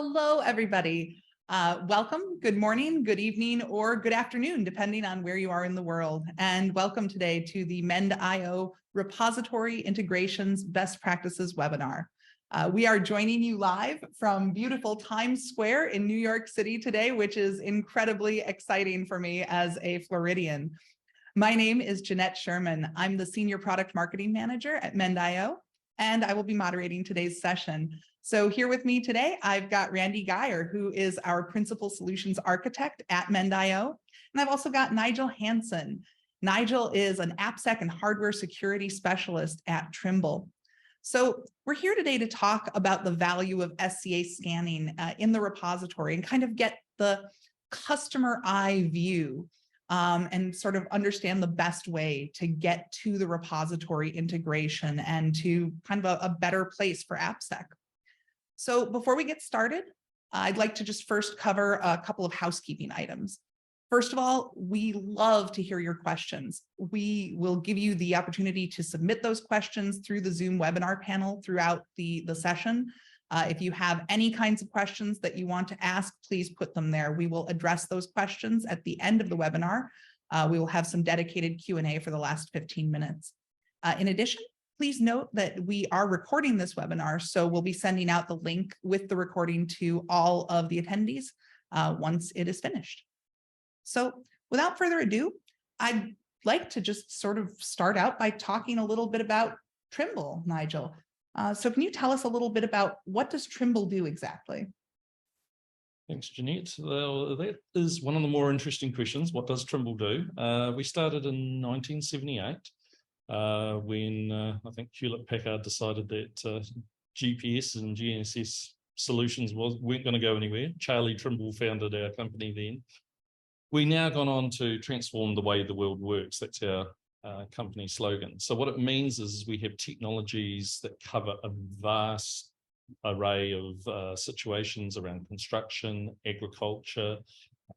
Hello, everybody. Welcome, good morning, good evening, or good afternoon, depending on where you are in the world. And welcome today to the Mend IO Repository Integrations Best Practices webinar. We are joining you live from beautiful Times Square in New York City today, which is incredibly exciting for me as a Floridian. My name is Jeanette Sherman. I'm the Senior Product Marketing Manager at Mend IO, and I will be moderating today's session. So here with me today, I've got Randy Geyer, who is our Principal Solutions Architect at Mend IO. And I've also got Nigel Hanson. Nigel is an AppSec and hardware security specialist at Trimble. So we're here today to talk about the value of SCA scanning in the repository and kind of get the customer eye view and sort of understand the best way to get to the repository integration and to kind of a better place for AppSec. So before we get started, I'd like to just first cover a couple of housekeeping items. First of all, we love to hear your questions. We will give you the opportunity to submit those questions through the Zoom webinar panel throughout the session. If you have any kinds of questions that you want to ask, please put them there. We will address those questions at the end of the webinar. We will have some dedicated Q&A for the last 15 minutes. In addition, please note that we are recording this webinar, so we'll be sending out the link with the recording to all of the attendees once it is finished. So without further ado, I'd like to just sort of start out by talking a little bit about Trimble, Nigel. So can you tell us a little bit about what does Trimble do exactly? Thanks, Jeanette. Well, that is one of the more interesting questions. What does Trimble do? We started in 1978. When I think Hewlett-Packard decided that GPS and GNSS solutions weren't going to go anywhere. Charlie Trimble founded our company then. We now gone on to transform the way the world works. That's our company slogan. So what it means is we have technologies that cover a vast array of situations around construction, agriculture,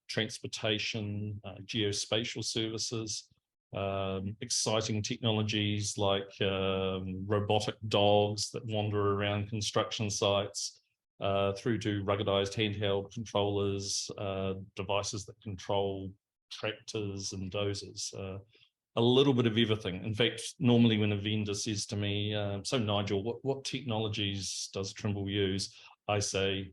transportation, geospatial services. Exciting technologies like robotic dogs that wander around construction sites, through to ruggedized handheld controllers, devices that control tractors and dozers, a little bit of everything. In fact, normally when a vendor says to me, so Nigel, what technologies does Trimble use? I say,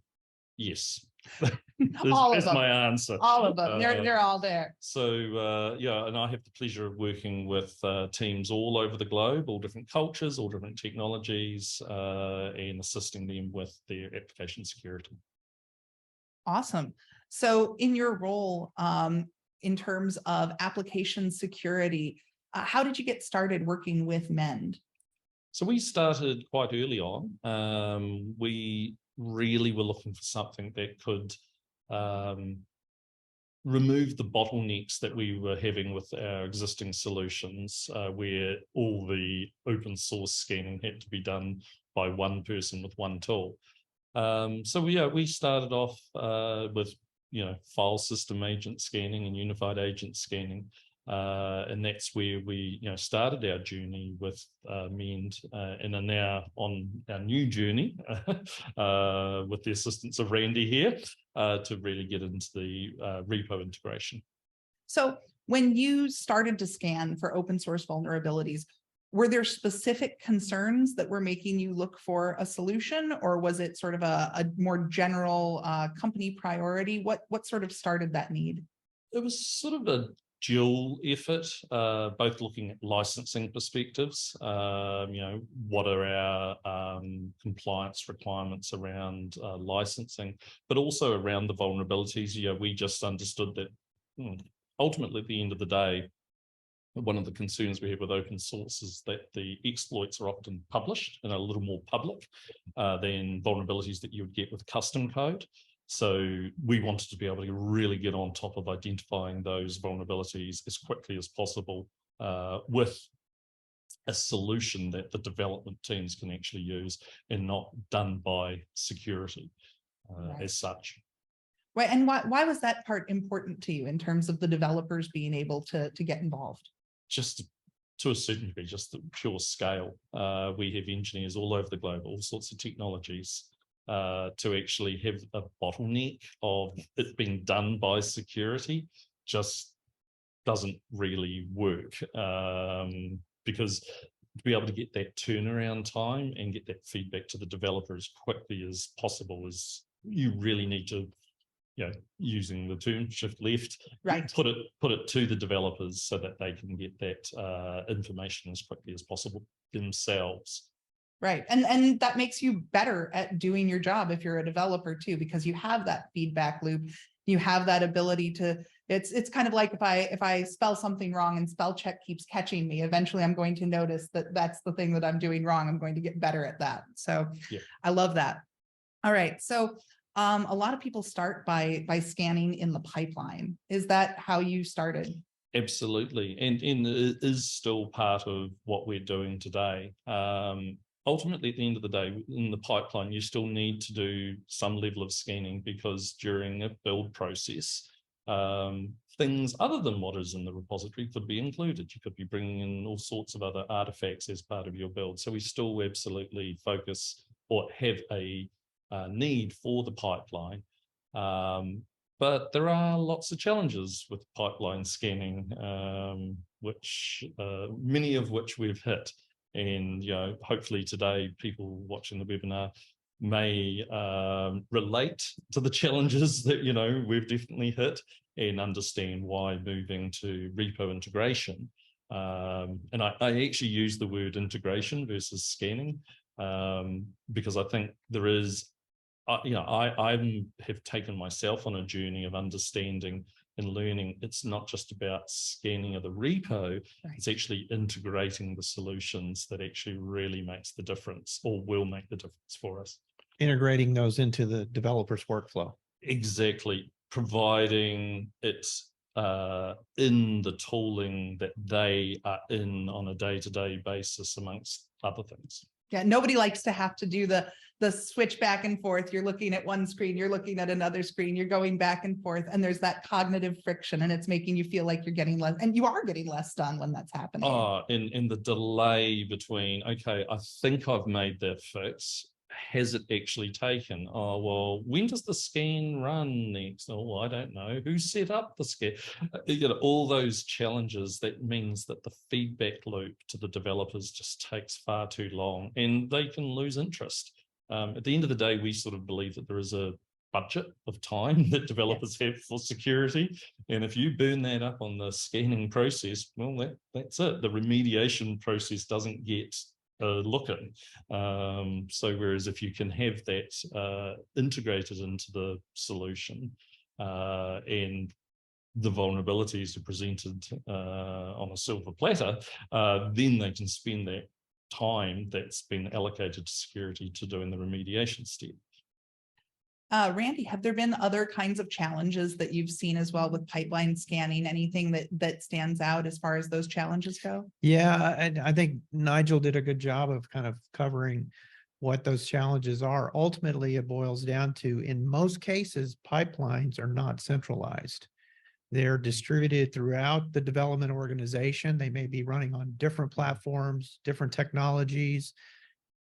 yes. That's my answer. All of them. They're all there. So yeah, and I have the pleasure of working with teams all over the globe, all different cultures, all different technologies, and assisting them with their application security. Awesome. So in your role, in terms of application security, how did you get started working with Mend? So we started quite early on. We really were looking for something that could remove the bottlenecks that we were having with our existing solutions, where all the open source scanning had to be done by one person with one tool. So we started off with file system agent scanning and unified agent scanning. And that's where we started our journey with Mend, and are now on our new journey with the assistance of Randy here to really get into the repo integration. So when you started to scan for open source vulnerabilities, were there specific concerns that were making you look for a solution, or was it sort of a more general company priority? What sort of started that need? It was sort of a dual effort, both looking at licensing perspectives, what are our compliance requirements around licensing, but also around the vulnerabilities. We just understood that ultimately at the end of the day, one of the concerns we have with open source is that the exploits are often published and a little more public than vulnerabilities that you would get with custom code. So we wanted to be able to really get on top of identifying those vulnerabilities as quickly as possible with a solution that the development teams can actually use and not done by security as such. Right, and why was that part important to you in terms of the developers being able to get involved? Just to a certain degree, just the pure scale. We have engineers all over the globe, all sorts of technologies. to actually have a bottleneck of it being done by security just doesn't really work, because to be able to get that turnaround time and get that feedback to the developer as quickly as possible is you really need to, using the term shift left, Right. put it to the developers so that they can get that information as quickly as possible themselves. Right. And that makes you better at doing your job if you're a developer too, because you have that feedback loop. You have that ability to, it's kind of like if I spell something wrong and spell check keeps catching me, eventually I'm going to notice that that's the thing that I'm doing wrong. I'm going to get better at that. So yeah. I love that. All right. So a lot of people start by scanning in the pipeline. Is that how you started? Absolutely. And it is still part of what we're doing today. Ultimately, at the end of the day, in the pipeline, you still need to do some level of scanning because during a build process, things other than what is in the repository could be included. You could be bringing in all sorts of other artifacts as part of your build. So we still absolutely focus or have a need for the pipeline. But there are lots of challenges with pipeline scanning, which many of which we've hit. And hopefully today people watching the webinar may relate to the challenges that we've definitely hit and understand why moving to repo integration. And I actually use the word integration versus scanning because I think there is, I have taken myself on a journey of understanding and learning it's not just about scanning of the repo, right. It's actually integrating the solutions that actually really makes the difference or will make the difference for us. Integrating those into the developer's workflow. Exactly. Providing it's in the tooling that they are in on a day-to-day basis amongst other things. Yeah, nobody likes to have to do the switch back and forth. You're looking at one screen, you're looking at another screen, you're going back and forth, and there's that cognitive friction, and it's making you feel like you're getting less, and you are getting less done when that's happening. Oh, in the delay between, okay, I think I've made that fix. Has it actually taken? Oh, well, when does the scan run next? Oh, I don't know. Who set up the scan? All those challenges, that means that the feedback loop to the developers just takes far too long and they can lose interest. At the end of the day, we sort of believe that there is a budget of time that developers have for security. And if you burn that up on the scanning process, well, that's it. The remediation process doesn't get looking. So whereas if you can have that integrated into the solution and the vulnerabilities are presented on a silver platter, then they can spend that time that's been allocated to security to doing the remediation step. Randy, have there been other kinds of challenges that you've seen as well with pipeline scanning? Anything that stands out as far as those challenges go? Yeah, and I think Nigel did a good job of kind of covering what those challenges are. Ultimately, it boils down to, in most cases, pipelines are not centralized. They're distributed throughout the development organization. They may be running on different platforms, different technologies.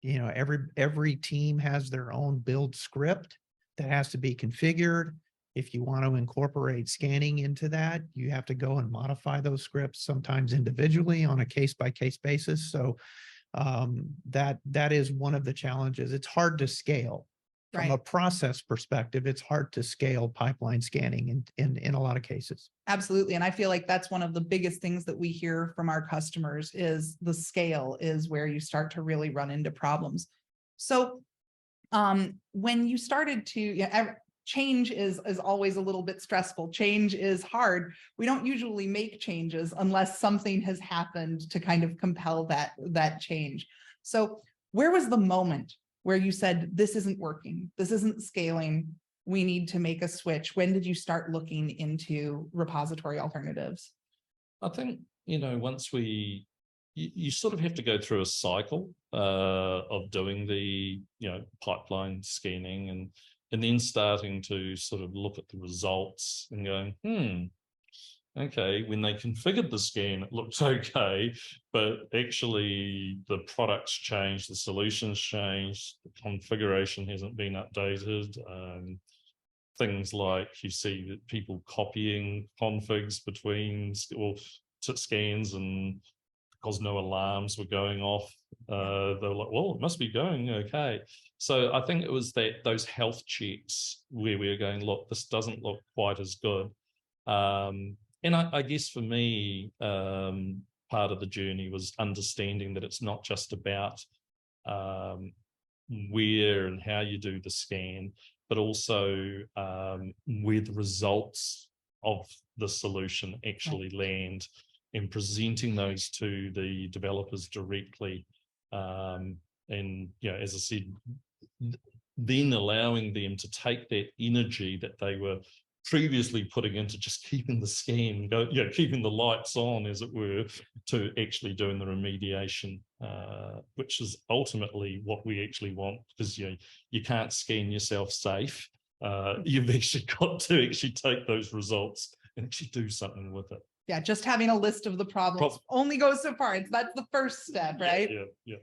Every team has their own build script that has to be configured. If you want to incorporate scanning into that, you have to go and modify those scripts, sometimes individually on a case-by-case basis. So that is one of the challenges. It's hard to scale. From a process perspective, it's hard to scale pipeline scanning in a lot of cases. Absolutely. And I feel like that's one of the biggest things that we hear from our customers is the scale is where you start to really run into problems. So when you started to, change is always a little bit stressful. Change is hard. We don't usually make changes unless something has happened to kind of compel that change. So where was the moment where you said, this isn't working, this isn't scaling, we need to make a switch? When did you start looking into repository alternatives? I think, once you sort of have to go through a cycle of doing the, pipeline scanning and then starting to sort of look at the results and going, okay, when they configured the scan, it looked okay, but actually the products changed, the solutions changed, the configuration hasn't been updated. Things like you see that people copying configs between scans, and because no alarms were going off, they were like, well, it must be going okay. So I think it was those health checks where we were going, look, this doesn't look quite as good. And I guess for me, part of the journey was understanding that it's not just about where and how you do the scan, but also where the results of the solution actually land, and presenting those to the developers directly. And, you know, as I said, then allowing them to take that energy that they were previously putting into just keeping the scan go, you know, keeping the lights on, as it were, to actually doing the remediation, which is ultimately what we actually want, because you can't scan yourself safe. You've actually got to actually take those results and actually do something with it. Yeah, just having a list of the problems only goes so far. That's the first step, right? Yeah.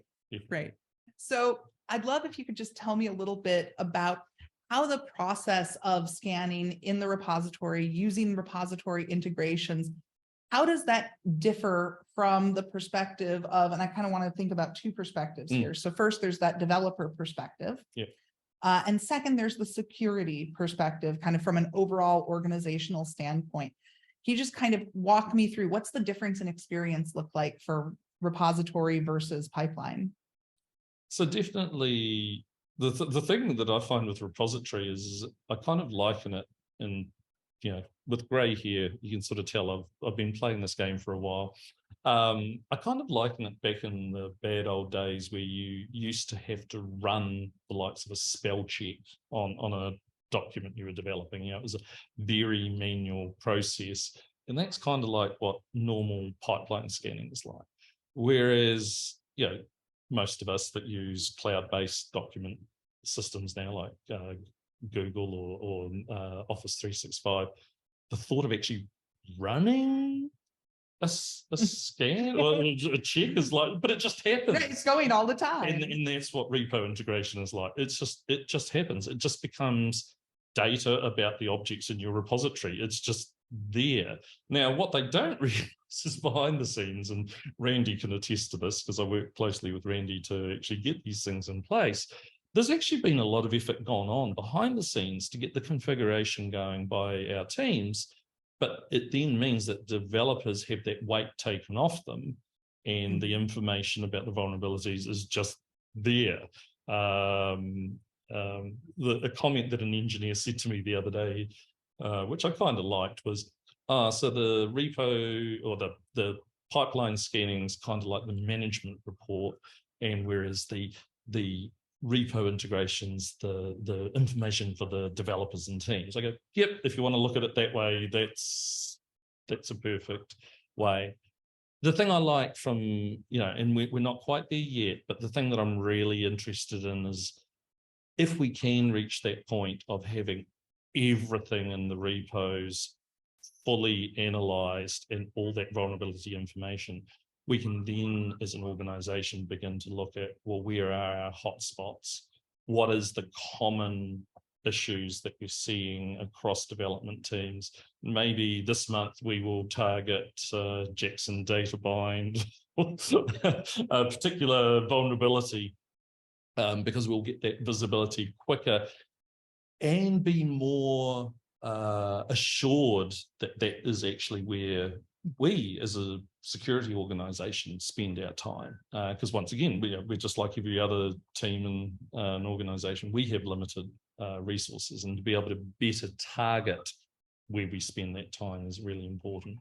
Great. So I'd love if you could just tell me a little bit about how the process of scanning in the repository, using repository integrations, how does that differ from the perspective of, and I kind of want to think about two perspectives here. So first, there's that developer perspective. Yeah. And second, there's the security perspective, kind of from an overall organizational standpoint. Can you just kind of walk me through what's the difference in experience look like for repository versus pipeline? So definitely the thing that I find with repository is I kind of liken it, and with grey hair, you can sort of tell I've been playing this game for a while. I kind of liken it back in the bad old days where you used to have to run the likes of a spell check on a document you were developing. It was a very manual process, and that's kind of like what normal pipeline scanning is like. Whereas, most of us that use cloud-based document systems now, like Google or Office 365, the thought of actually running a scan or a check is like, but it just happens. Right, it's going all the time. And that's what repo integration is like. It just happens. It just becomes data about the objects in your repository. It's just there. Now, what they don't realize is behind the scenes, and Randy can attest to this because I work closely with Randy to actually get these things in place. There's actually been a lot of effort gone on behind the scenes to get the configuration going by our teams, but it then means that developers have that weight taken off them, and the information about the vulnerabilities is just there. A comment that an engineer said to me the other day, which I kind of liked, was, so the repo or the pipeline scanning is kind of like the management report, and whereas the repo integrations, the information for the developers and teams. I go, yep, if you want to look at it that way, that's a perfect way. The thing I like from, and we're not quite there yet, but the thing that I'm really interested in is if we can reach that point of having everything in the repos fully analyzed and all that vulnerability information, we can then, as an organization, begin to look at, well, where are our hotspots? What is the common issues that we're seeing across development teams? Maybe this month we will target Jackson data bind, a particular vulnerability, because we'll get that visibility quicker and be more assured that that is actually where we as a security organization spend our time. Because once again, we're just like every other team in an organization. We have limited resources, and to be able to better target where we spend that time is really important.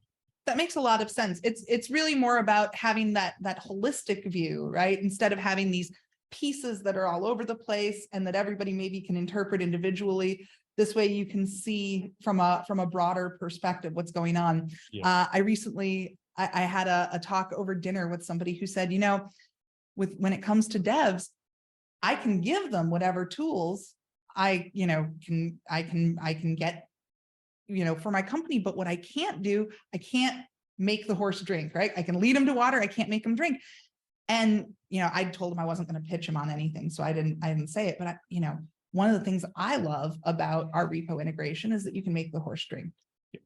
That makes a lot of sense. It's really more about having that holistic view, right? Instead of having these pieces that are all over the place and that everybody maybe can interpret individually. This way you can see from a broader perspective what's going on. Yeah. I recently had a talk over dinner with somebody who said, when it comes to devs, I can give them whatever tools I can get, for my company, but what I can't do, I can't make the horse drink, right? I can lead him to water. I can't make him drink. And, I told him I wasn't going to pitch him on anything. So I didn't say it, but one of the things I love about our repo integration is that you can make the horse drink,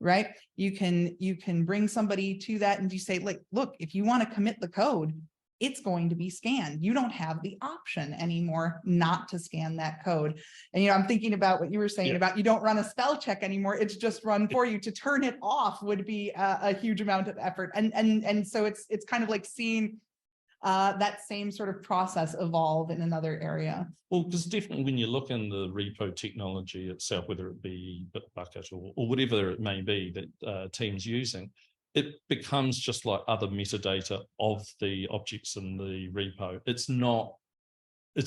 right? You can bring somebody to that and you say, like, look, if you want to commit the code, it's going to be scanned. You don't have the option anymore not to scan that code. And, I'm thinking about what you were saying about you don't run a spell check anymore. It's just run for you. To turn it off would be a huge amount of effort. And so it's kind of like seeing that same sort of process evolve in another area. Well, because definitely when you look in the repo technology itself, whether it be Bitbucket or whatever it may be that team's using, it becomes just like other metadata of the objects in the repo. It's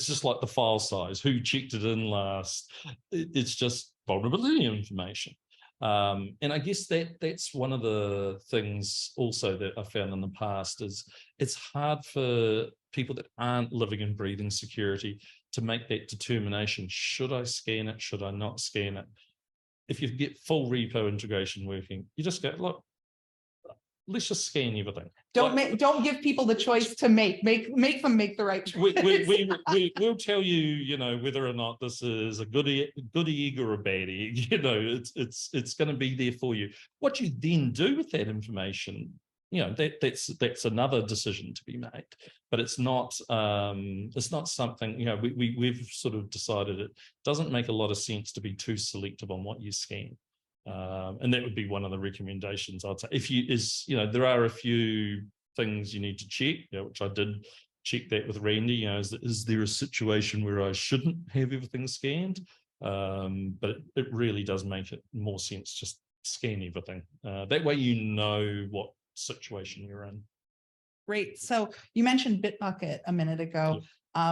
just like the file size, who checked it in last. It's just vulnerability information. And I guess that's one of the things also that I found in the past is it's hard for people that aren't living and breathing security to make that determination. Should I scan it? Should I not scan it? If you get full repo integration working, you just go, look, let's just scan everything. Don't give people the choice to make them make the right choice. We'll tell you, whether or not this is a good egg or a bad egg. It's going to be there for you. What you then do with that information, that's another decision to be made. But it's not something. We've sort of decided it doesn't make a lot of sense to be too selective on what you scan. And that would be one of the recommendations I'd say. There are a few things you need to check, which I did check that with Randy. Is there a situation where I shouldn't have everything scanned? But it really does make it more sense just scan everything. That way you know what situation you're in. Great. So you mentioned Bitbucket a minute ago. Yeah.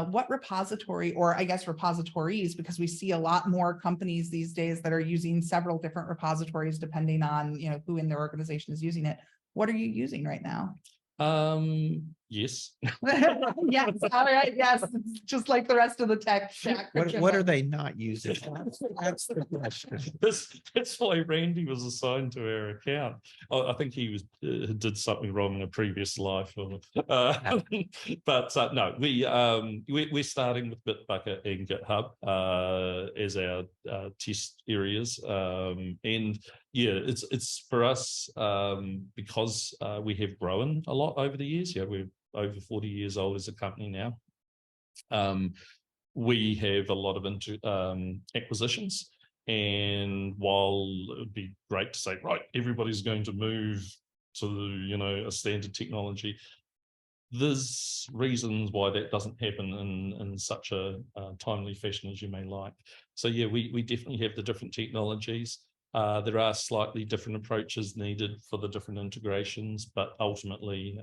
What repository, or I guess repositories, because we see a lot more companies these days that are using several different repositories depending on who in their organization is using it. What are you using right now? Yes. Yes. All right. Yes. It's just like the rest of the tech stack. What are they not using? That's the question. That's why Randy was assigned to our account. I think he did something wrong in a previous life. But no, we're starting with Bitbucket and GitHub as our test areas, and yeah, it's for us because we have grown a lot over the years. We're over 40 years old as a company now. We have a lot of acquisitions, and while it would be great to say, right, everybody's going to move to a standard technology, there's reasons why that doesn't happen in such a timely fashion as you may like. So yeah, we definitely have the different technologies. There are slightly different approaches needed for the different integrations, but ultimately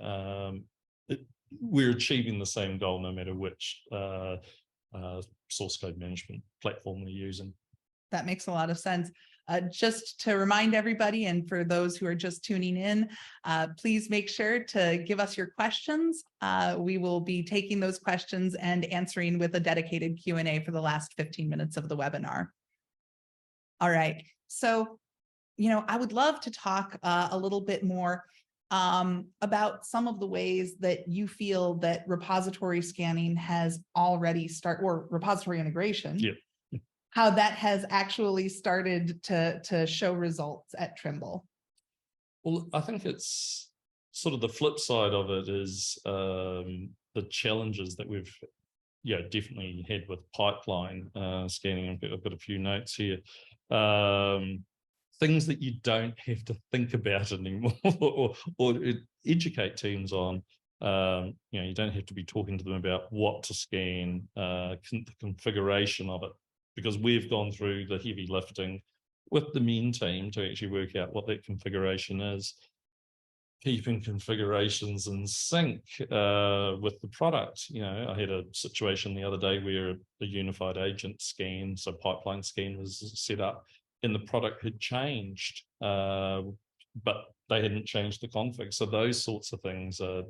we're achieving the same goal no matter which source code management platform we're using. That makes a lot of sense. Just to remind everybody, and for those who are just tuning in, please make sure to give us your questions. We will be taking those questions and answering with a dedicated Q&A for the last 15 minutes of the webinar. All right. So, I would love to talk a little bit more about some of the ways that you feel that repository scanning has already started, or repository integration. Yeah. How that has actually started to show results at Trimble. Well, I think it's sort of the flip side of it is the challenges that we've definitely had with pipeline scanning. I've got a few notes here. Things that you don't have to think about anymore or educate teams on. You don't have to be talking to them about what to scan, the configuration of it, because we've gone through the heavy lifting with the Mend team to actually work out what that configuration is, keeping configurations in sync with the product. I had a situation the other day where a unified agent scan, so pipeline scan was set up, and the product had changed, but they hadn't changed the config. So those sorts of things are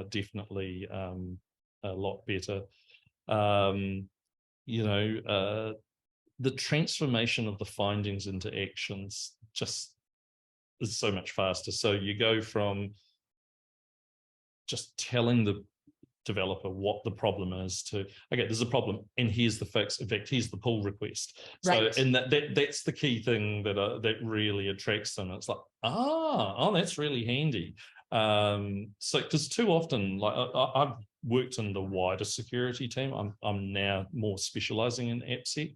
definitely a lot better. The transformation of the findings into actions just is so much faster. So you go from just telling the developer what the problem is to, okay, there's a problem and here's the fix. In fact, here's the pull request. Right. So, and that's the key thing that really attracts them. It's like, oh, that's really handy. So because too often, like I've worked in the wider security team. I'm now more specializing in AppSec,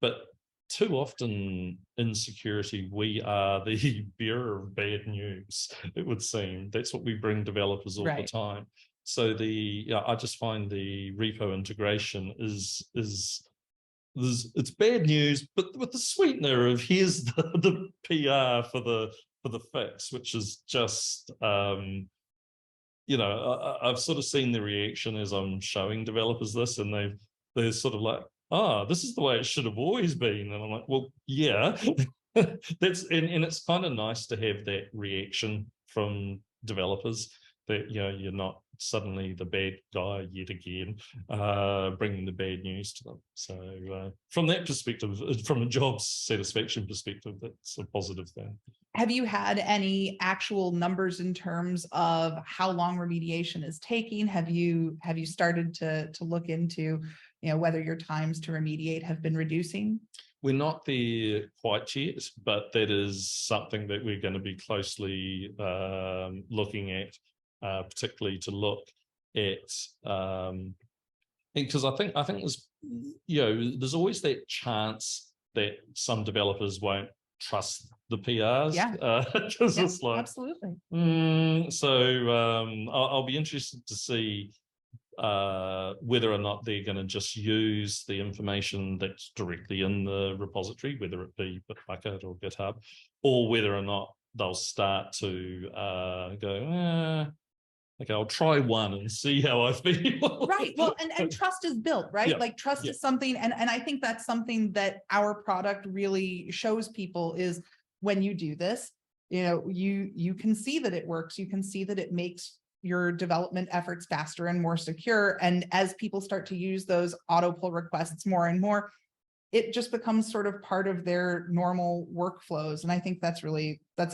but too often in security, we are the bearer of bad news, it would seem. That's what we bring developers all the time. So I just find the repo integration is it's bad news, but with the sweetener of here's the PR for the fix, which is just I've sort of seen the reaction as I'm showing developers this, and they're sort of like, oh, this is the way it should have always been. And I'm like, well, yeah. That's and it's kind of nice to have that reaction from developers that you're not suddenly the bad guy yet again, bringing the bad news to them. So from that perspective, from a job satisfaction perspective, that's a positive thing. Have you had any actual numbers in terms of how long remediation is taking? Have you started to look into whether your times to remediate have been reducing? We're not there quite yet, but that is something that we're going to be closely looking at, particularly to look at, because I think there's always that chance that some developers won't trust the PRs. Yeah, it's like absolutely. I'll be interested to see whether or not they're going to just use the information that's directly in the repository, whether it be Bitbucket or GitHub, or whether or not they'll start to go, okay, I'll try one and see how I feel. Right. Well, and trust is built, right? Yeah. Like trust is something, and I think that's something that our product really shows people is when you do this, you can see that it works. You can see that it makes your development efforts faster and more secure. And as people start to use those auto pull requests more and more, it just becomes sort of part of their normal workflows. And I think that's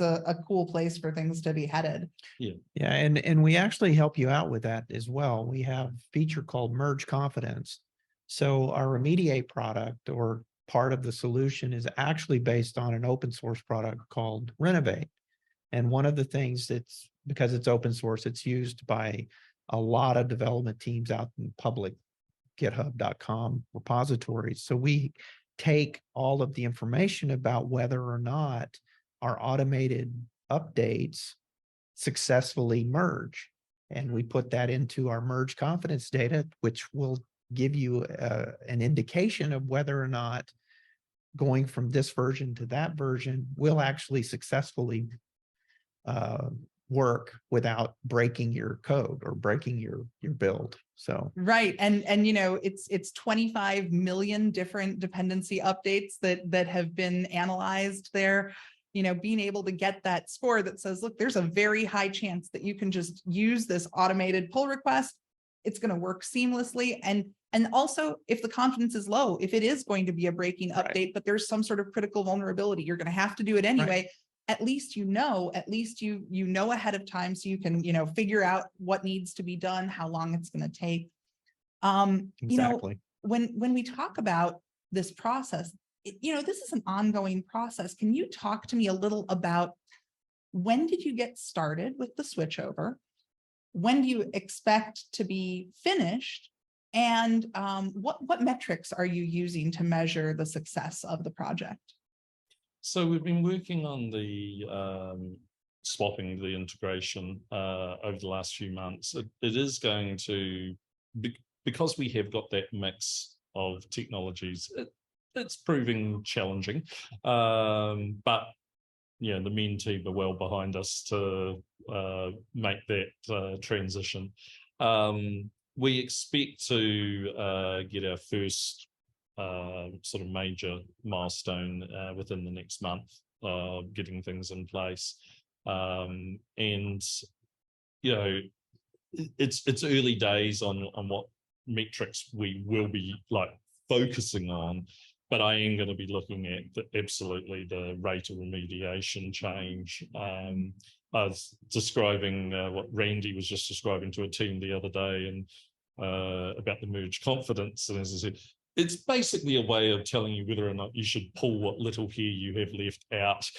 a cool place for things to be headed. Yeah. And we actually help you out with that as well. We have a feature called Merge Confidence. So our Remediate product, or part of the solution, is actually based on an open source product called Renovate. And one of the things that's, because it's open source, it's used by a lot of development teams out in public github.com repositories. So we take all of the information about whether or not our automated updates successfully merge. And we put that into our merge confidence data, which will give you an indication of whether or not going from this version to that version will actually successfully work without breaking your code or breaking your build. So right. And it's 25 million different dependency updates that have been analyzed there. Being able to get that score that says, look, there's a very high chance that you can just use this automated pull request. It's going to work seamlessly. And also, if the confidence is low, if it is going to be a breaking update, but there's some sort of critical vulnerability, you're going to have to do it anyway. Right. At least you know ahead of time, so you can figure out what needs to be done, how long it's going to take. Exactly. When we talk about this process, this is an ongoing process. Can you talk to me a little about when did you get started with the switchover? When do you expect to be finished? And what metrics are you using to measure the success of the project? So we've been working on the swapping the integration over the last few months. It is going to, because we have got that mix of technologies, it's proving challenging. But the Mend team are well behind us to make that transition. We expect to get our first sort of major milestone within the next month, getting things in place. And it's early days on what metrics we will be focusing on. but I am going to be looking at absolutely the rate of remediation change. I was describing what Randy was just describing to a team the other day, and about the merge confidence. And as I said, it's basically a way of telling you whether or not you should pull what little hair you have left out,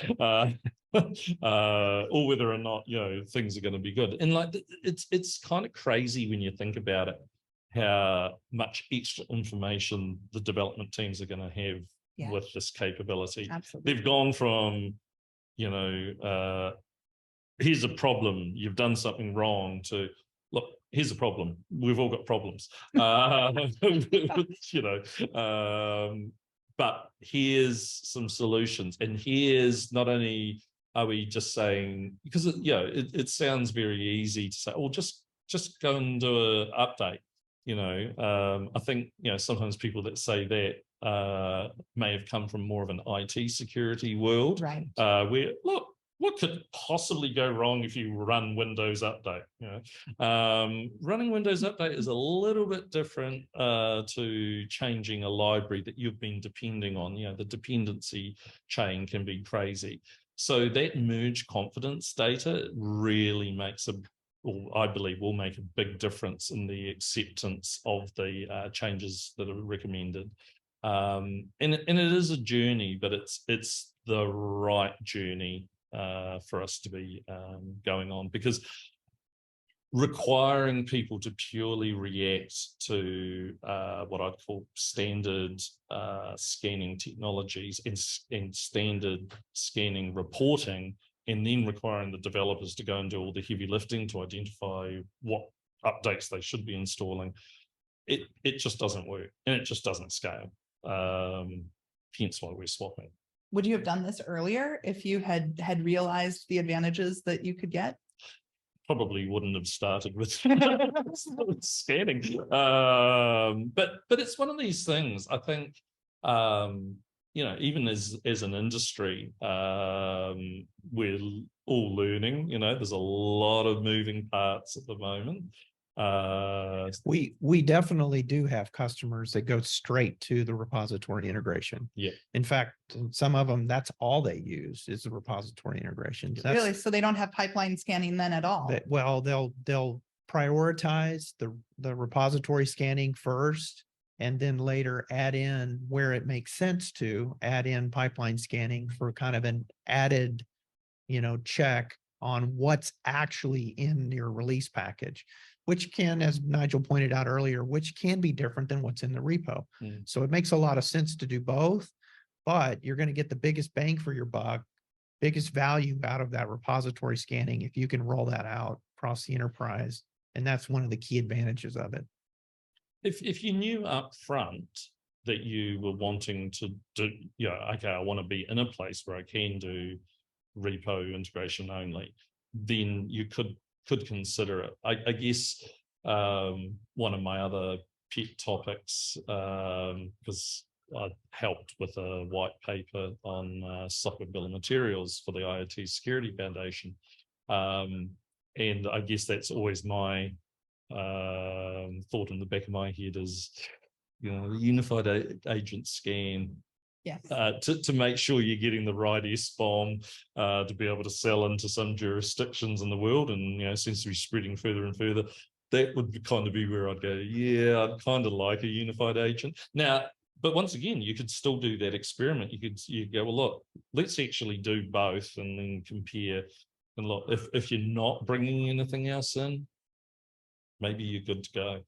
or whether or not things are going to be good. And like it's kind of crazy when you think about it, how much extra information the development teams are going to have with this capability. Absolutely. They've gone from here's a problem, you've done something wrong, to look, here's a problem, we've all got problems. But here's some solutions, and here's not only are we just saying, because it sounds very easy to say, oh, just go and do an update. I think sometimes people that say that may have come from more of an IT security world, right? Where look, what could possibly go wrong if you run Windows Update? Running Windows Update is a little bit different to changing a library that you've been depending on. The dependency chain can be crazy. So that merge confidence data really makes I believe will make a big difference in the acceptance of the changes that are recommended. And it is a journey, but it's the right journey for us to be going on, because requiring people to purely react to what I'd call standard scanning technologies and standard scanning reporting, and then requiring the developers to go and do all the heavy lifting to identify what updates they should be installing, it just doesn't work, and it just doesn't scale. Hence why we're swapping. Would you have done this earlier if you had realized the advantages that you could get? Probably wouldn't have started with scanning. But it's one of these things, I think, even as an industry, we're all learning. There's a lot of moving parts at the moment. We definitely do have customers that go straight to the repository integration. Yeah. In fact, some of them, that's all they use is the repository integration. Really? So they don't have pipeline scanning then at all? Well, they'll prioritize the repository scanning first, and then later add in, where it makes sense to add in pipeline scanning for kind of an added, check on what's actually in your release package, which can, as Nigel pointed out earlier, which can be different than what's in the repo. So it makes a lot of sense to do both, but you're going to get the biggest bang for your buck, biggest value out of that repository scanning if you can roll that out across the enterprise. And that's one of the key advantages of it. If you knew up front that you were wanting to do, okay, I want to be in a place where I can do repo integration only, then you could consider it. I guess one of my other pet topics, because I helped with a white paper on software bill of materials for the IoT Security Foundation, and I guess that's always my thought in the back of my head is, the unified agent scan. Yes. To make sure you're getting the right SBOM to be able to sell into some jurisdictions in the world, and seems to be spreading further and further. That would kind of be where I'd go, yeah, I'd kind of like a unified agent. Now, but once again, you could still do that experiment. You go, well, look, let's actually do both and then compare. And look, if you're not bringing anything else in, maybe you're good to go.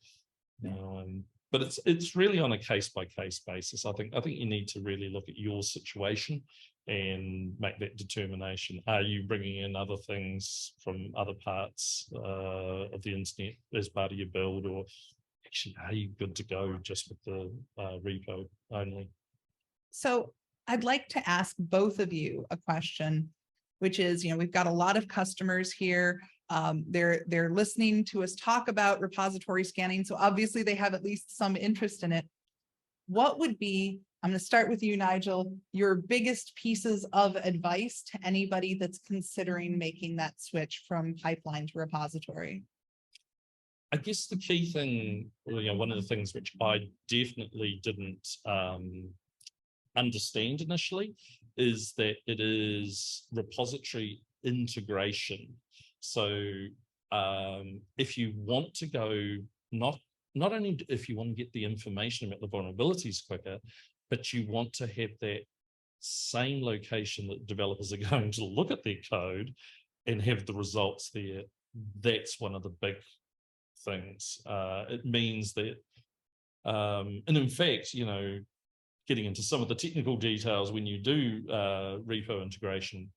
But it's really on a case-by-case basis. I think you need to really look at your situation and make that determination. Are you bringing in other things from other parts of the internet as part of your build, or actually are you good to go just with the repo only? So I'd like to ask both of you a question, which is, we've got a lot of customers here. They're listening to us talk about repository scanning. So obviously they have at least some interest in it. What would be, I'm going to start with you, Nigel, your biggest pieces of advice to anybody that's considering making that switch from pipeline to repository? I guess the key thing, one of the things which I definitely didn't understand initially is that it is repository integration. So if you want to go, not only if you want to get the information about the vulnerabilities quicker, but you want to have that same location that developers are going to look at their code and have the results there. That's one of the big things. It means that, and in fact, you know, getting into some of the technical details, when you do repo integration,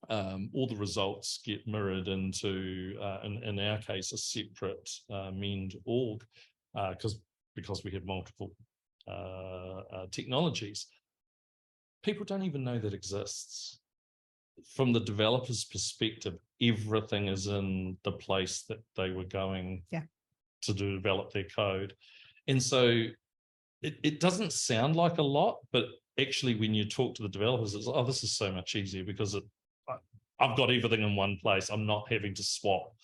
all the results get mirrored into, in our case, a separate Mend org, because we have multiple technologies. People don't even know that exists. From the developer's perspective, everything is in the place that they were going to develop their code. And so it doesn't sound like a lot, but actually when you talk to the developers, it's, oh, this is so much easier because I've got everything in one place. I'm not having to swap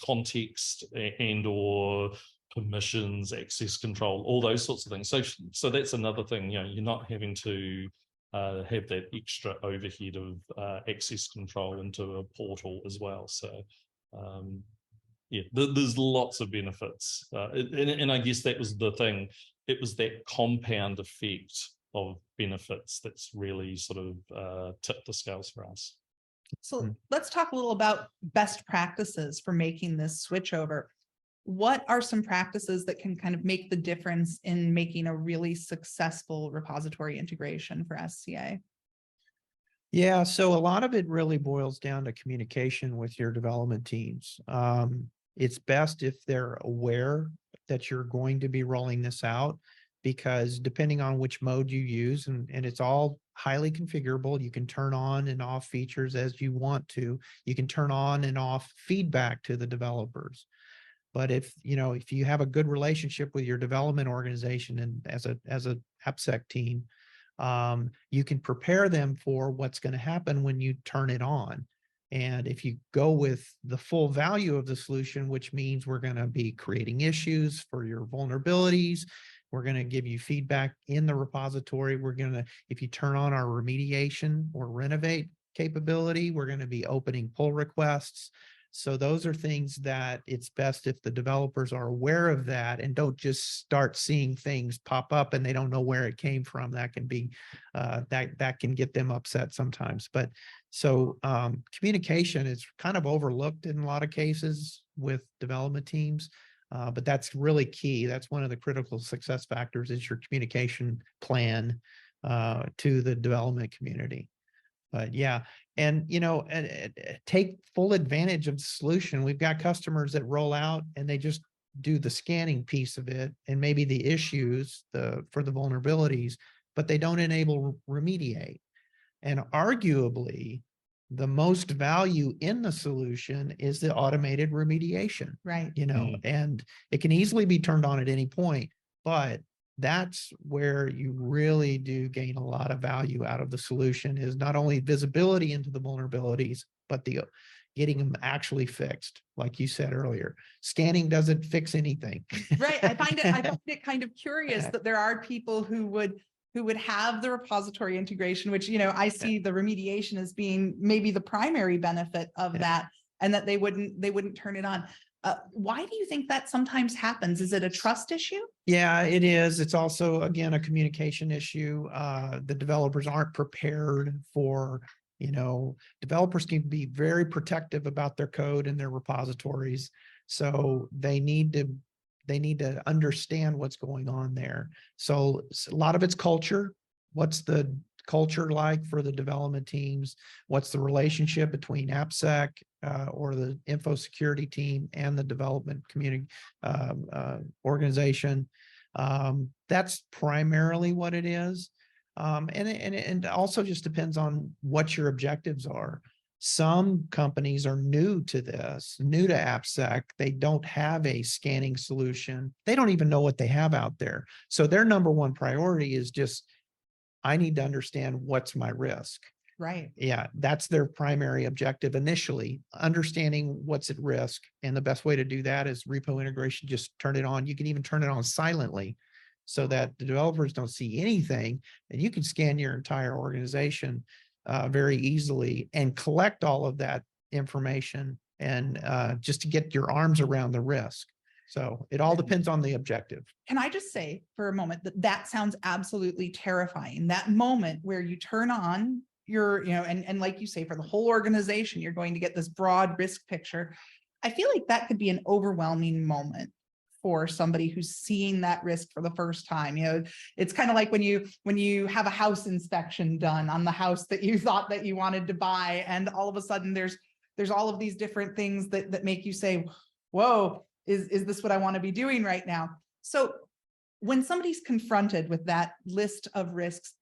context and or permissions, access control, all those sorts of things. So that's another thing, you know, you're not having to have that extra overhead of access control into a portal as well. So yeah, there's lots of benefits. And I guess that was the thing. It was that compound effect of benefits that's really sort of tipped the scales for us. So let's talk a little about best practices for making this switch over. What are some practices that can kind of make the difference in making a really successful repository integration for SCA? Yeah, so a lot of it really boils down to communication with your development teams. It's best if they're aware that you're going to be rolling this out, because depending on which mode you use, and it's all highly configurable, you can turn on and off features as you want to. You can turn on and off feedback to the developers. But if you have a good relationship with your development organization and as a AppSec team, you can prepare them for what's going to happen when you turn it on. And if you go with the full value of the solution, which means we're going to be creating issues for your vulnerabilities, we're going to give you feedback in the repository. If you turn on our remediation or renovate capability, we're going to be opening pull requests. So those are things that it's best if the developers are aware of that and don't just start seeing things pop up and they don't know where it came from. That can be, that can get them upset sometimes. But so communication is kind of overlooked in a lot of cases with development teams, but that's really key. That's one of the critical success factors is your communication plan to the development community. But yeah, and take full advantage of the solution. We've got customers that roll out and they just do the scanning piece of it and maybe the issues for the vulnerabilities, but they don't enable remediate. And arguably, the most value in the solution is the automated remediation. Right. And it can easily be turned on at any point, but that's where you really do gain a lot of value out of the solution, is not only visibility into the vulnerabilities, but getting them actually fixed. Like you said earlier, scanning doesn't fix anything. Right. I find it kind of curious that there are people who would have the repository integration, which, I see the remediation as being maybe the primary benefit of that, and that they wouldn't turn it on. Why do you think that sometimes happens? Is it a trust issue? Yeah, it is. It's also, again, a communication issue. The developers aren't prepared for, developers can be very protective about their code and their repositories. So they need to understand what's going on there. So a lot of it's culture. What's the culture like for the development teams? What's the relationship between AppSec or the info security team and the development community organization? That's primarily what it is. And it also just depends on what your objectives are. Some companies are new to this, new to AppSec. They don't have a scanning solution. They don't even know what they have out there. So their number one priority is just, I need to understand what's my risk. Right. Yeah, that's their primary objective initially, understanding what's at risk. And the best way to do that is repo integration. Just turn it on. You can even turn it on silently. so that the developers don't see anything, and you can scan your entire organization very easily and collect all of that information and just to get your arms around the risk. So it all depends on the objective. Can I just say for a moment that that sounds absolutely terrifying? That moment where you turn on your, and like you say, for the whole organization, you're going to get this broad risk picture. I feel like that could be an overwhelming moment for somebody who's seeing that risk for the first time. It's kind of like when you have a house inspection done on the house that you thought that you wanted to buy, and all of a sudden there's all of these different things that make you say, whoa, is this what I want to be doing right now? So when somebody's confronted with that list of risks,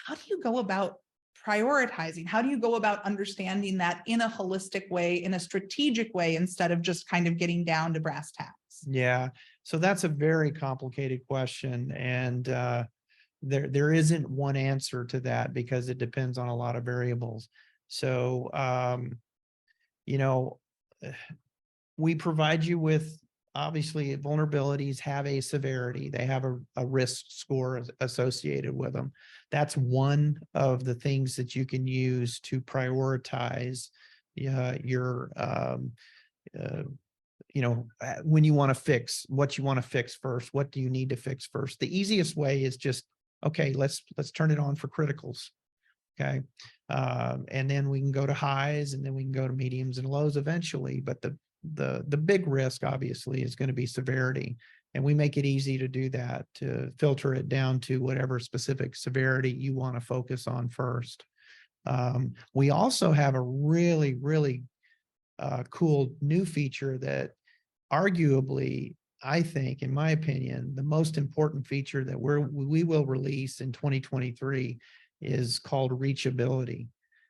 how do you go about prioritizing? How do you go about understanding that in a holistic way, in a strategic way, instead of just kind of getting down to brass tacks? Yeah, so that's a very complicated question, and there isn't one answer to that because it depends on a lot of variables. So we provide you with, obviously, vulnerabilities have a severity. They have a risk score associated with them. That's one of the things that you can use to prioritize your when you want to fix what you want to fix first. What do you need to fix first? The easiest way is just, okay, let's turn it on for criticals. Okay. And then we can go to highs, and then we can go to mediums and lows eventually. But the big risk obviously is going to be severity. And we make it easy to do that, to filter it down to whatever specific severity you want to focus on first. We also have a really, really cool new feature that arguably, I think, in my opinion, the most important feature that we will release in 2023 is called reachability.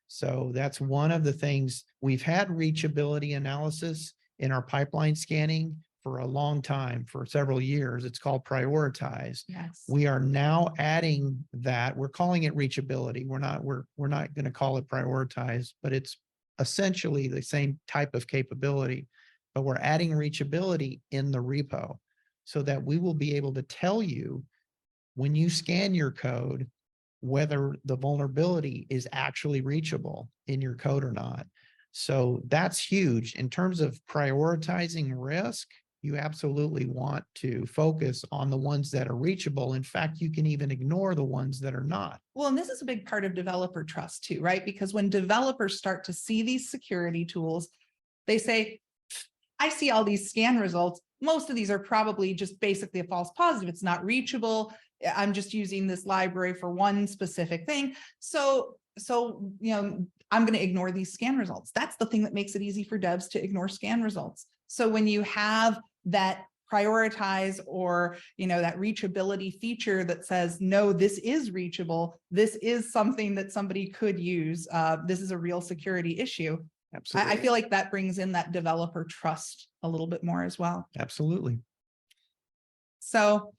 So that's one of the things. We've had reachability analysis in our pipeline scanning for a long time, for several years. It's called prioritize. Yes. We are now adding that. We're calling it reachability. We're not going to call it prioritize, but it's essentially the same type of capability, but we're adding reachability in the repo so that we will be able to tell you when you scan your code whether the vulnerability is actually reachable in your code or not. So that's huge. In terms of prioritizing risk, you absolutely want to focus on the ones that are reachable. In fact, you can even ignore the ones that are not. Well, and this is a big part of developer trust too, right? Because when developers start to see these security tools, they say, I see all these scan results. Most of these are probably just basically a false positive. It's not reachable. I'm just using this library for one specific thing. So I'm going to ignore these scan results. That's the thing that makes it easy for devs to ignore scan results. So when you have that prioritize or, that reachability feature that says, no, this is reachable. This is something that somebody could use. This is a real security issue. Absolutely. I feel like that brings in that developer trust a little bit more as well. Absolutely. So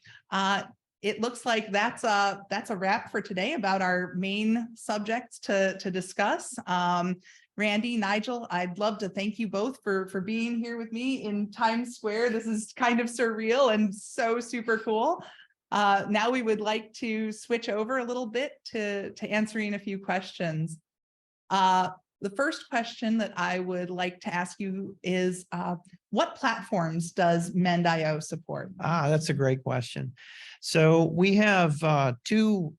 it looks like that's a wrap for today about our main subjects to discuss. Randy, Nigel, I'd love to thank you both for being here with me in Times Square. This is kind of surreal and so super cool. Now we would like to switch over a little bit to answering a few questions. The first question that I would like to ask you is, what platforms does Mend support? That's a great question. So we have two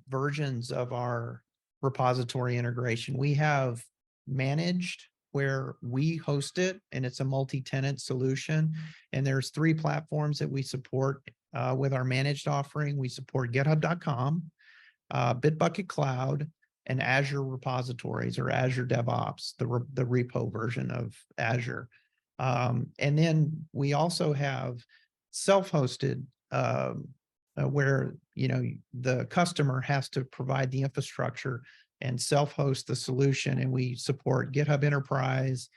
versions of our repository integration. We have managed, where we host it, and it's a multi-tenant solution. And there's 3 platforms that we support with our managed offering. We support GitHub.com, Bitbucket Cloud, and Azure repositories, or Azure DevOps, the repo version of Azure. And then we also have self-hosted, where the customer has to provide the infrastructure and self-host the solution. And we support GitHub Enterprise,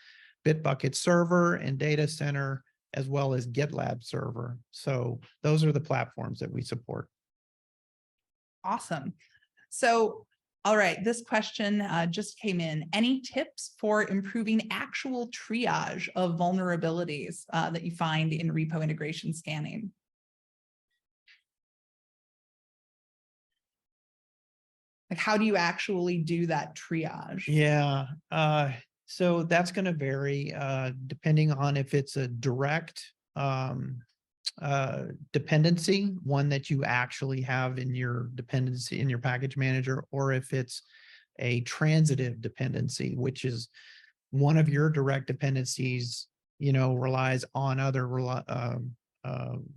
Bitbucket Server and Data Center, as well as GitLab Server. So those are the platforms that we support. Awesome. So, all right, this question just came in. Any tips for improving actual triage of vulnerabilities that you find in repo integration scanning? Like, how do you actually do that triage? Yeah, so that's going to vary depending on if it's a direct dependency, one that you actually have in your dependency in your package manager, or if it's a transitive dependency, which is one of your direct dependencies, relies on other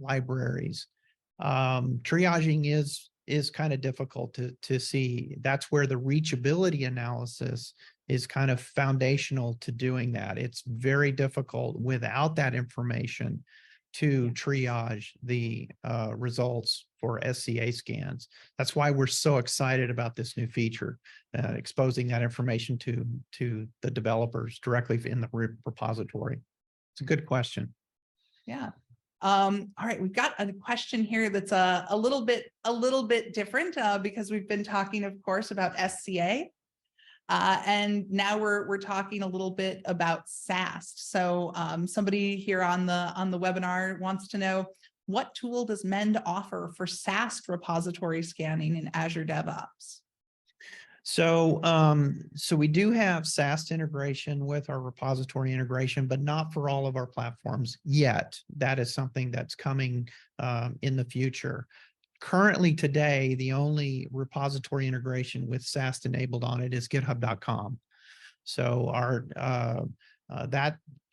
libraries. Triaging is kind of difficult to see. That's where the reachability analysis is kind of foundational to doing that. It's very difficult without that information to triage the results for SCA scans. That's why we're so excited about this new feature, exposing that information to the developers directly in the repository. It's a good question. Yeah. All right, we've got a question here that's a little bit different because we've been talking, of course, about SCA. And now we're talking a little bit about SAST. So somebody here on the webinar wants to know, what tool does Mend offer for SAST repository scanning in Azure DevOps? So, so we do have SAST integration with our repository integration, but not for all of our platforms yet. That is something that's coming in the future. Currently today, the only repository integration with SAST enabled on it is github.com. So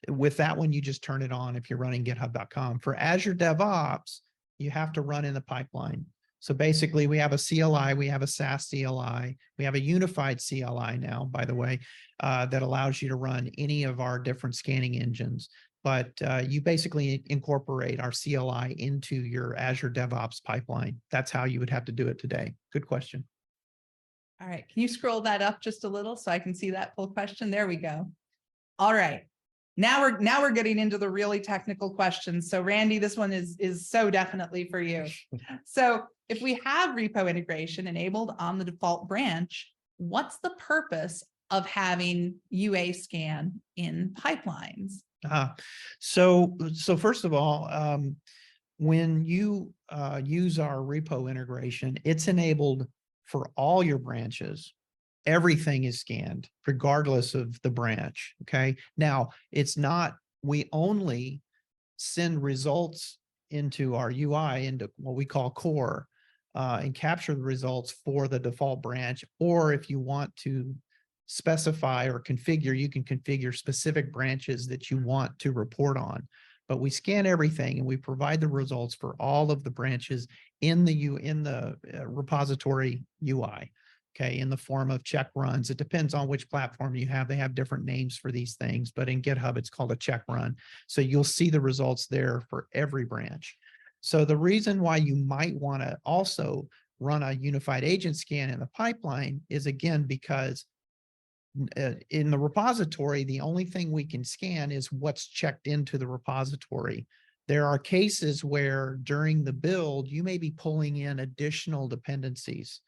with that one, you just turn it on if you're running github.com. For Azure DevOps, you have to run in the pipeline. So basically, we have a CLI, we have a SaaS CLI, we have a unified CLI now, by the way, that allows you to run any of our different scanning engines. But you basically incorporate our CLI into your Azure DevOps pipeline. That's how you would have to do it today. Good question. All right, can you scroll that up just a little so I can see that full question? There we go. All right. Now we're getting into the really technical questions. So Randy, this one is so definitely for you. So if we have repo integration enabled on the default branch, what's the purpose of having UA scan in pipelines? So first of all, when you use our repo integration, it's enabled for all your branches. Everything is scanned regardless of the branch. Okay. Now it's not, we only send results into our UI into what we call core and capture the results for the default branch. Or if you want to specify or configure, you can configure specific branches that you want to report on. But we scan everything and we provide the results for all of the branches in the repository UI. Okay, in the form of check runs. It depends on which platform you have. They have different names for these things, but in GitHub, it's called a check run. So you'll see the results there for every branch. So the reason why you might want to also run a unified agent scan in the pipeline is, again, because in the repository, the only thing we can scan is what's checked into the repository. There are cases where during the build, you may be pulling in additional dependencies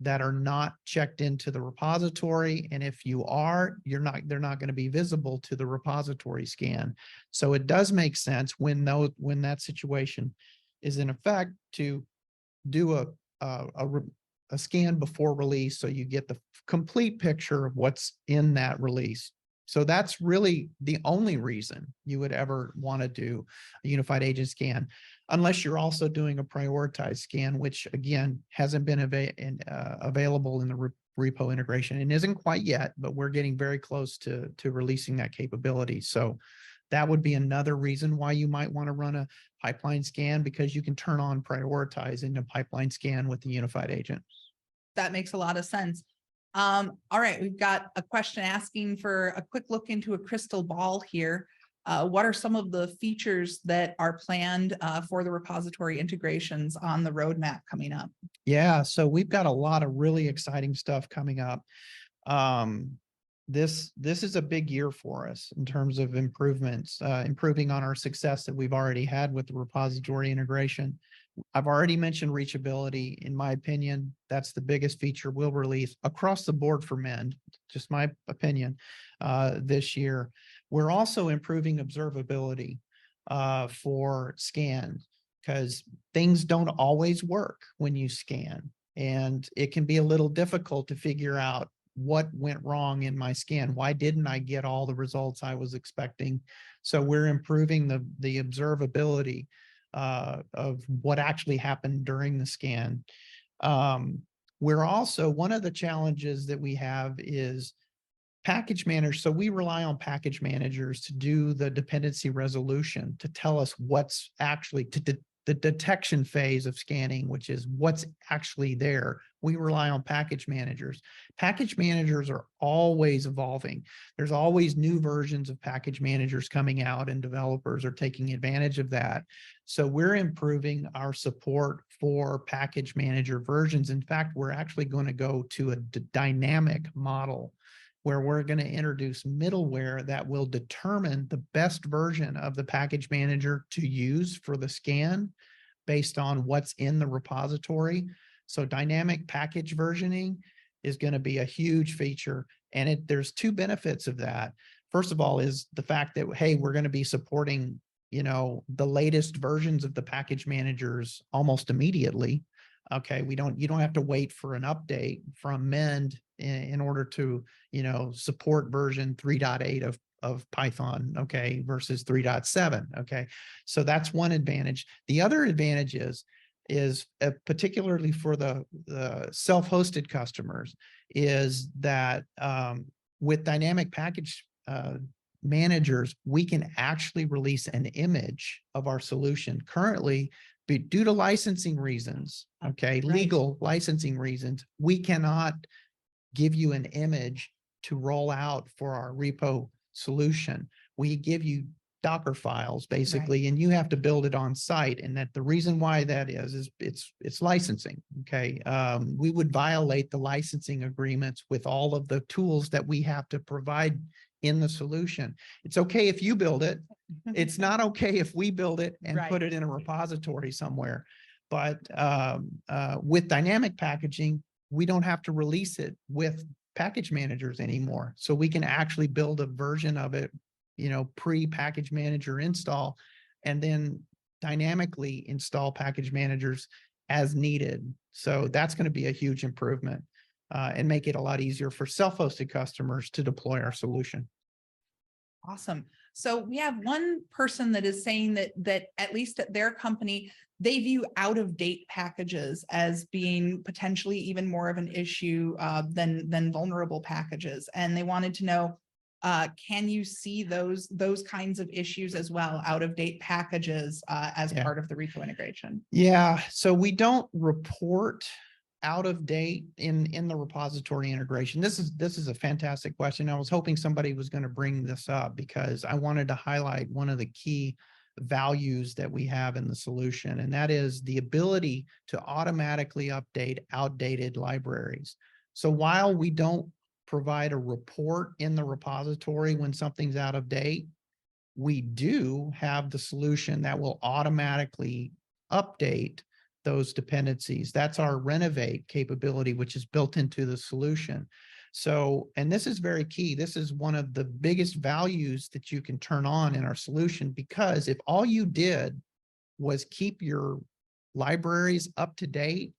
that are not checked into the repository. And if you are, they're not going to be visible to the repository scan. So it does make sense when that situation is in effect to do a scan before release, so you get the complete picture of what's in that release. So that's really the only reason you would ever want to do a unified agent scan, unless you're also doing a prioritized scan, which again hasn't been available in the repo integration and isn't quite yet, but we're getting very close to releasing that capability. So that would be another reason why you might want to run a pipeline scan, because you can turn on prioritize in a pipeline scan with the unified agent. That makes a lot of sense. All right, we've got a question asking for a quick look into a crystal ball here. What are some of the features that are planned for the repository integrations on the roadmap coming up? Yeah, so we've got a lot of really exciting stuff coming up. This is a big year for us in terms of improvements, improving on our success that we've already had with the repository integration. I've already mentioned reachability. In my opinion, that's the biggest feature we'll release across the board for Mend, just my opinion, this year. We're also improving observability for scans, because things don't always work when you scan. And it can be a little difficult to figure out what went wrong in my scan. Why didn't I get all the results I was expecting? So we're improving the observability of what actually happened during the scan. We're also, one of the challenges that we have is package managers. So we rely on package managers to do the dependency resolution, to tell us what's actually the detection phase of scanning, which is what's actually there. We rely on package managers. Package managers are always evolving. There's always new versions of package managers coming out, and developers are taking advantage of that. So we're improving our support for package manager versions. In fact, we're actually going to go to a dynamic model where we're going to introduce middleware that will determine the best version of the package manager to use for the scan based on what's in the repository. So dynamic package versioning is going to be a huge feature. And there's two benefits of that. First of all is the fact that, hey, we're going to be supporting, the latest versions of the package managers almost immediately. Okay, you don't have to wait for an update from Mend in order to, support version 3.8 of Python, okay, versus 3.7. Okay, so that's one advantage. The other advantage is particularly for the self-hosted customers, is that with dynamic package managers, we can actually release an image of our solution. Currently, due to licensing reasons, okay, legal licensing reasons, we cannot give you an image to roll out for our repo solution. We give you Docker files basically, and you have to build it on site. And that the reason why that is it's licensing. Okay, we would violate the licensing agreements with all of the tools that we have to provide in the solution. It's okay if you build it. It's not okay if we build it and put it in a repository somewhere. But with dynamic packaging, we don't have to release it with package managers anymore. So we can actually build a version of it, pre-package manager install, and then dynamically install package managers as needed. So that's going to be a huge improvement and make it a lot easier for self-hosted customers to deploy our solution. Awesome. So we have one person that is saying that at least at their company, they view out-of-date packages as being potentially even more of an issue than vulnerable packages. And they wanted to know, can you see those kinds of issues as well, out-of-date packages as part of the repo integration? Yeah, so we don't report out of date in the repository integration. This is a fantastic question. I was hoping somebody was going to bring this up because I wanted to highlight one of the key values that we have in the solution, and that is the ability to automatically update outdated libraries. So while we don't provide a report in the repository when something's out of date, we do have the solution that will automatically update those dependencies. That's our renovate capability, which is built into the solution. So, and this is very key. This is one of the biggest values that you can turn on in our solution, because if all you did was keep your libraries up to date,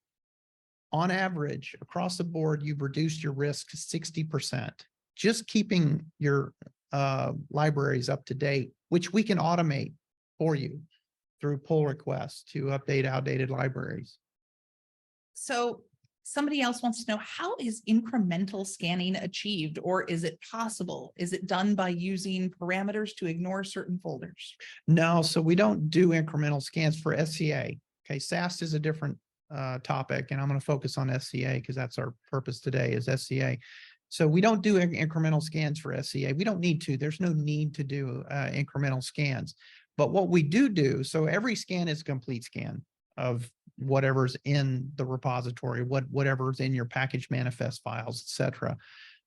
on average, across the board, you've reduced your risk to 60%. Just keeping your libraries up to date, which we can automate for you through pull requests to update outdated libraries. So somebody else wants to know, how is incremental scanning achieved, or is it possible? Is it done by using parameters to ignore certain folders? No, so we don't do incremental scans for SCA. Okay, SAST is a different topic, and I'm going to focus on SCA because that's our purpose today, is SCA. So we don't do incremental scans for SCA. We don't need to. There's no need to do incremental scans. But what we do, so every scan is a complete scan of whatever's in the repository, whatever's in your package manifest files, etc.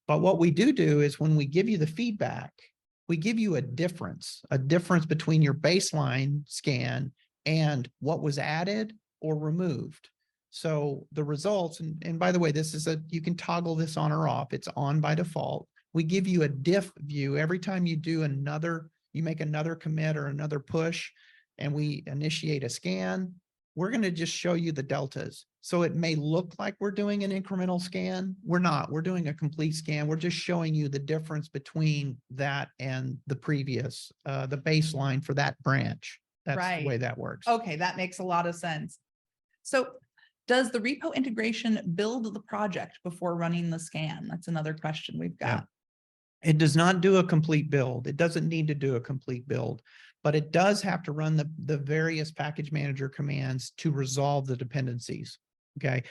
But what we do is when we give you the feedback, we give you a difference between your baseline scan and what was added or removed. So the results, and by the way, you can toggle this on or off. It's on by default. We give you a diff view every time you do you make another commit or another push, and we initiate a scan. we're going to just show you the deltas. So it may look like we're doing an incremental scan. We're not. We're doing a complete scan. We're just showing you the difference between that and the previous, the baseline for that branch. That's Right. the way that works. Okay, that makes a lot of sense. So does the repo integration build the project before running the scan? That's another question we've got. Yeah. It does not do a complete build. It doesn't need to do a complete build, but it does have to run the various package manager commands to resolve the dependencies. Okay.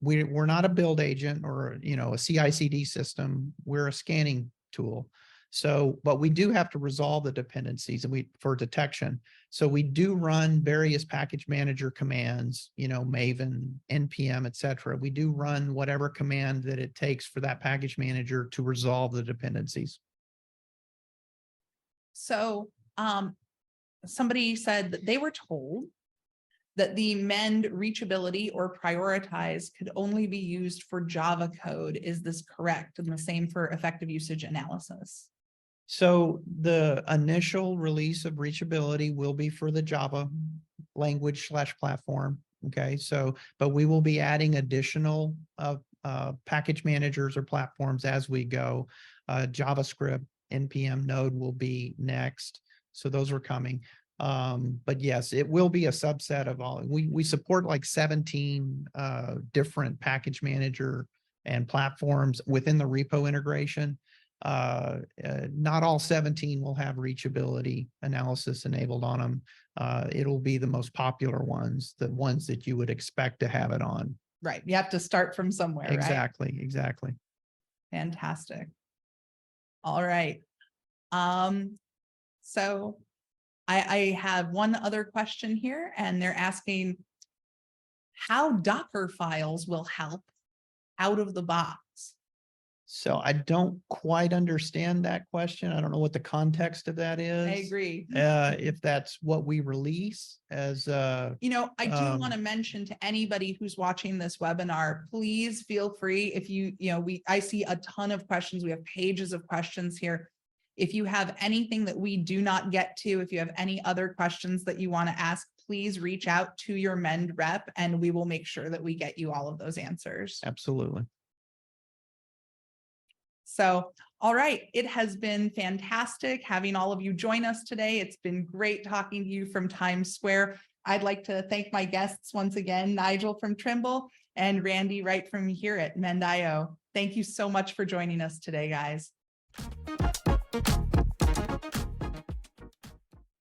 We're not a build agent or, a CI/CD system. We're a scanning tool. So, but we do have to resolve the dependencies and for detection. So we do run various package manager commands, Maven, NPM, et cetera. We do run whatever command that it takes for that package manager to resolve the dependencies. So somebody said that they were told that the mend reachability or prioritize could only be used for Java code. Is this correct? And the same for effective usage analysis. So the initial release of reachability will be for the Java language/platform. Okay, so, but we will be adding additional package managers or platforms as we go. JavaScript, NPM Node will be next. So those are coming. But yes, it will be a subset of all. We support like 17 different package manager and platforms within the repo integration. Not all 17 will have reachability analysis enabled on them. It'll be the most popular ones, the ones that you would expect to have it on. Right. You have to start from somewhere. Exactly. Right? Exactly. Fantastic. All right. So I have one other question here, and they're asking how Docker files will help out of the box. So I don't quite understand that question. I don't know what the context of that is. I agree. If that's what we release as I do want to mention to anybody who's watching this webinar, please feel free if I see a ton of questions. We have pages of questions here. If you have anything that we do not get to, if you have any other questions that you want to ask, please reach out to your Mend rep and we will make sure that we get you all of those answers. Absolutely. So, all right, it has been fantastic having all of you join us today. It's been great talking to you from Times Square. I'd like to thank my guests once again, Nigel from Trimble and Randy right from here at Mend.io. Thank you so much for joining us today, guys.